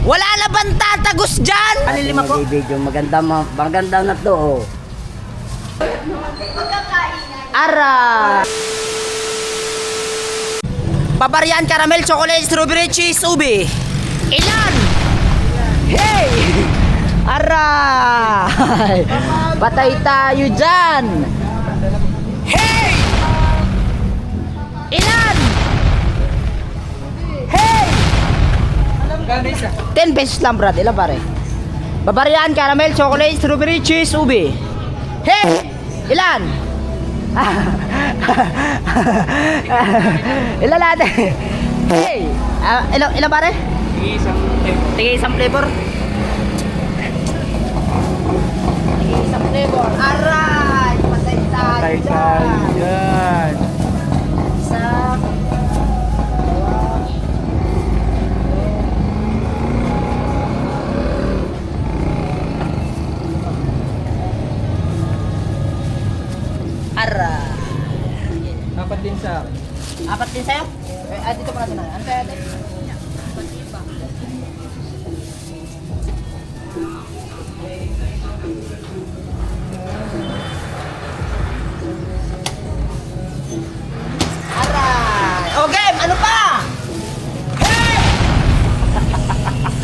Wala na bang tatagos dyan? Alilima po. Video maganda, maganda na to. Ara! Bavarian caramel, chocolate, strawberry, cheese, ube. Ilan? Hey! Aray! Patay tayo dyan! Hey! Ilan? Hey! 10 pesos lang, brad. Ilan pare? Bavarian caramel, chocolate, strawberry, cheese, ube. Hey! Ilan? Ilan natin? Hey! Ilan pare? Tigay isang flavor. Isang flavor. Aray! Patay tayo dyan. Isa. Aray! Apat din sa akin. Apat din sa'yo? Dito pa natin. Ano sa'yo natin? Okay, ano pa? Hey!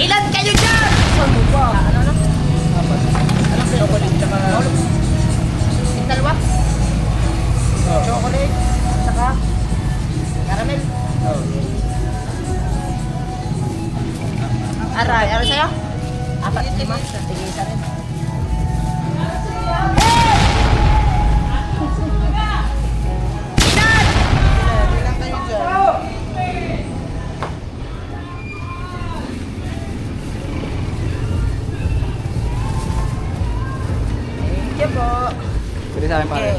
Ilan kayo dyan? Ano pa? Ano? Apat. Ano sa'yo? Chocolate, tsaka... Yung dalawa? Chocolate, tsaka... Caramel? Aray, ano sa'yo? Apat, lima? Sige, isa rin. Pwede sa akin pare.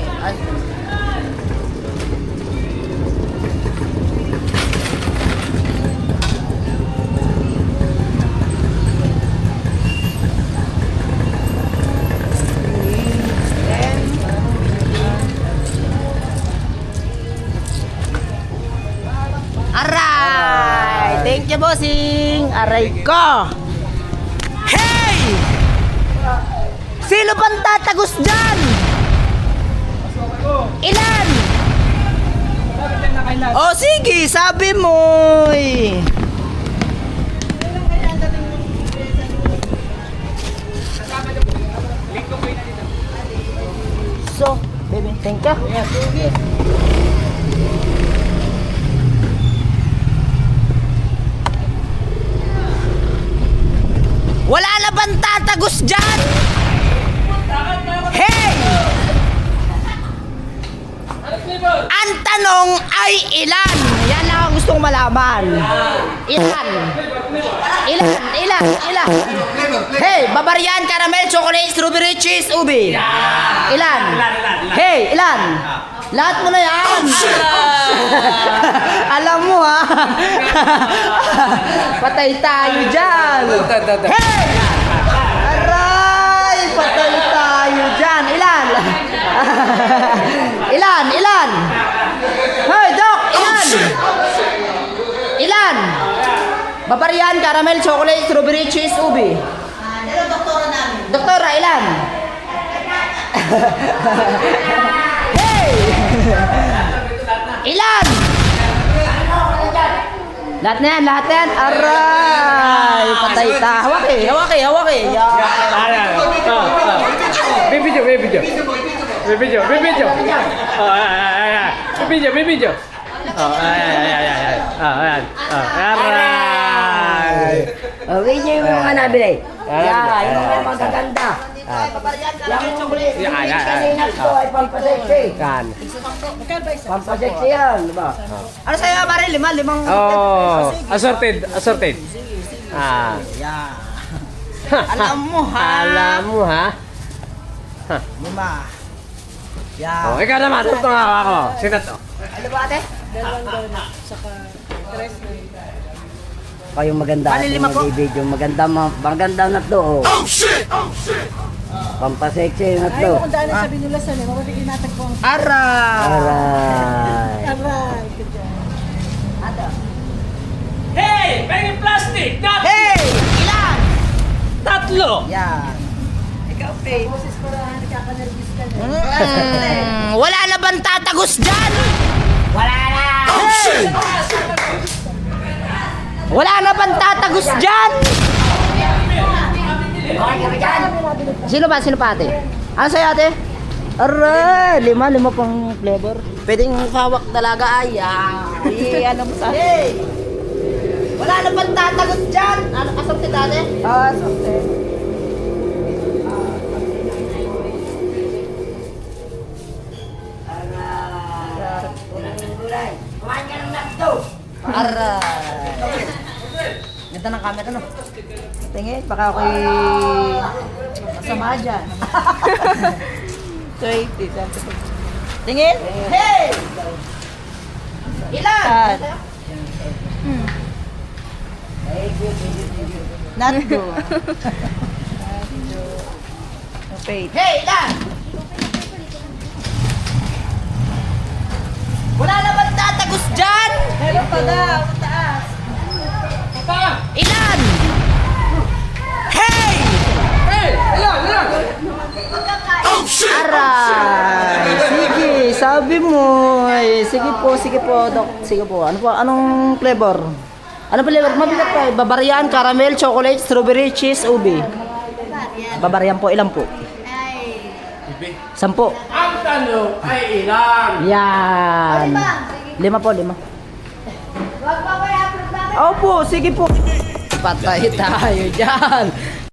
Aray! Thank you, bossing! Aray ko! Hey! Sino pang tatagos dyan? Ilan? Oh, sige, sabi mo. So, baby, thank you. Wala na bang tatagos dyan? Hey! Ang tanong ay ilan? Yan lang ang gustong malaman. Ilan? Ilan? Hey, Bavarian caramel, chocolate, strawberry, cheese, ube. Ilan? Hey, ilan? Lahat mo na yan. Alam mo ha. Patay tayo dyan. Hey! Aray! Patay tayo dyan. Ilan? Ilan? Hey, Doc! Ilan? Bavarian caramel, chocolate, strawberry, cheese, ube. Pero doktora namin. Doktora, ilan? Hey! Ilan? Lahat na yan. Aray! Patay ta. Hawak eh. Bibidyo. Aray! Okay niyo yung mga nabili. Yung mga magaganda. Yung chocolate. Kanina ito ay pampaseksi. Kan. Pampaseksi yan, di ba? Ano sa'yo, pare? Limang... Oh, assorted. Yeah. Alam mo, ha? Alam mo ha? Lima. Yeah. Oh, ikaw naman, ito nga ako. Sino to? Ano ba, ate? Kayong maganda. Bali, lima po. Video maganda, maganda na to. Oh shit! Pampaseksi na to. Kung daan sa binulasan eh, mabaligin natin po ang Aray! aray. Good job. Hey! Ilan? Yan. Ikaw, Faith. Boses para nakaka-nervous ka na. Wala na bang tatagos dyan? Wala na! Wala na bang tatagos dyan? Okay ka ba dyan? Sino pa ate? Ano sa'yo ate? Aray, lima pang flavor. Pwedeng hawak talaga ay. Ano mo sa atin? Wala na bang tatagos dyan? Ano, asok si ate? Sorted. Kumain ka ng natto. Aray. Ganda ng camera no? Tingin, baka ako'y masama dyan. 20. Tingin. Hey! Ilan? Natto. Faith. Hey, ilan? Wala na bang tatagos dyan? Meron pa daw, taas. Ilan? Hey! Aray! Sige, sabi mo. Sige po, Dok. Sige po. Ano po? Anong flavor? Anong flavor? Mabigat pa eh. Bavarian, caramel, chocolate, strawberry, cheese, ubi. Bavarian po. Ilan po? 10. Ang tanong ay ilan? Yan. 5 po. Opo, sige po. Patay tayo dyan.